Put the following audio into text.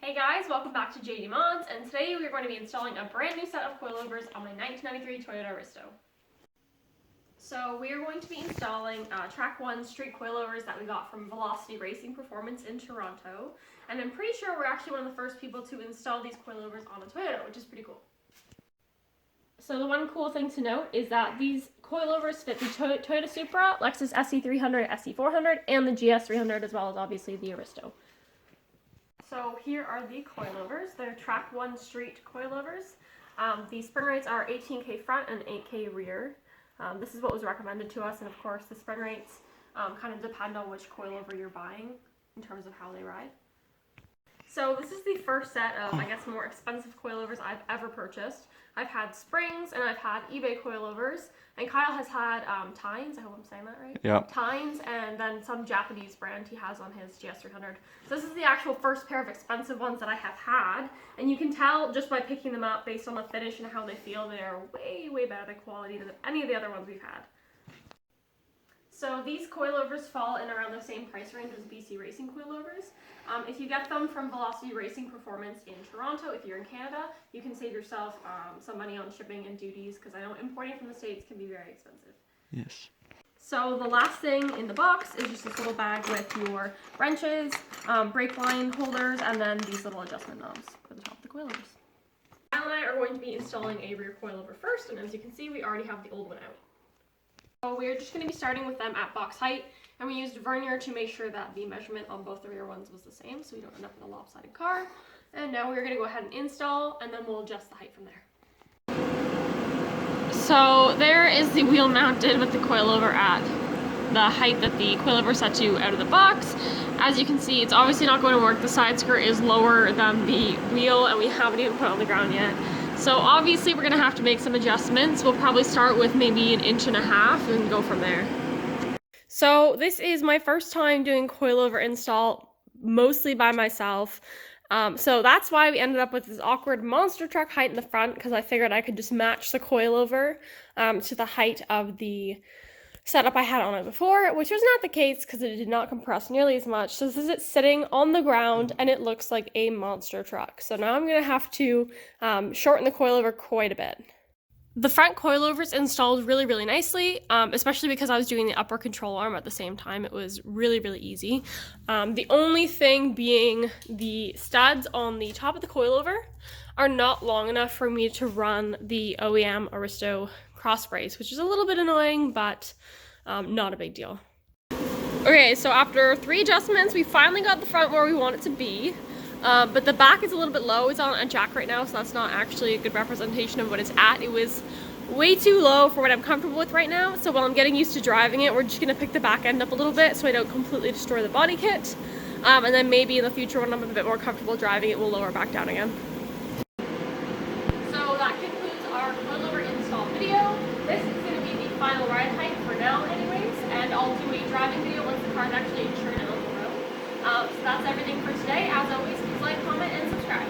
Hey guys, welcome back to JD Mods, and today we're going to be installing a brand new set of coilovers on my 1993 Toyota Aristo. So we are going to be installing TrackOne street coilovers that we got from Velocity Racing Performance in Toronto, and I'm pretty sure we're actually one of the first people to install these coilovers on a Toyota, which is pretty cool. So the one cool thing to note is that these coilovers fit the Toyota Supra, Lexus SE300, SE400, and the GS300, as well as obviously the Aristo. So here are the coilovers. They're TrackOne street coilovers. The spring rates are 18K front and 8K rear. This is what was recommended to us, and of course the spring rates kind of depend on which coilover you're buying in terms of how they ride. So this is the first set of, I guess, more expensive coilovers I've ever purchased. I've had springs and I've had eBay coilovers, and Kyle has had Tines, I hope I'm saying that right? Yeah. Tines, and then some Japanese brand he has on his GS300. So this is the actual first pair of expensive ones that I have had, and you can tell just by picking them up based on the finish and how they feel, they are way, way better quality than any of the other ones we've had. So these coilovers fall in around the same price range as BC Racing coilovers. If you get them from Velocity Racing Performance in Toronto, if you're in Canada, you can save yourself some money on shipping and duties, because I know importing from the States can be very expensive. Yes. So the last thing in the box is just this little bag with your wrenches, brake line holders, and then these little adjustment knobs for the top of the coilovers. Kyle and I are going to be installing a rear coilover first, and as you can see, we already have the old one out. So we're just going to be starting with them at box height, and we used vernier to make sure that the measurement on both the rear ones was the same, so we don't end up in a lopsided car. And now we're going to go ahead and install, and then we'll adjust the height from there. So there is the wheel mounted with the coilover at the height that the coilover set to out of the box. As you can see, it's obviously not going to work. The side skirt is lower than the wheel, and we haven't even put it on the ground yet. So obviously we're going to have to make some adjustments. We'll probably start with maybe 1.5 inches and go from there. So this is my first time doing coilover install, mostly by myself. So that's why we ended up with this awkward monster truck height in the front, because I figured I could just match the coilover to the height of the setup I had on it before, which was not the case because it did not compress nearly as much. So this is it sitting on the ground, and it looks like a monster truck. So now I'm going to have to shorten the coilover quite a bit. The front coilovers installed really, really nicely, especially because I was doing the upper control arm at the same time. It was really, really easy. The only thing being the studs on the top of the coilover are not long enough for me to run the OEM Aristo cross brace, which is a little bit annoying, but not a big deal. Okay, so after 3 adjustments, we finally got the front where we want it to be, but the back is a little bit low. It's on a jack right now, so that's not actually a good representation of what it's at. It was way too low for what I'm comfortable with right now, so while I'm getting used to driving it, we're just going to pick the back end up a little bit so I don't completely destroy the body kit, and then maybe in the future when I'm a bit more comfortable driving it, we'll lower back down again. So that concludes our coilover install video. This is going to be the final ride height for now anyways, and I'll do a driving video once the car is actually insured and on the road. So that's everything for today. As always, please like, comment, and subscribe.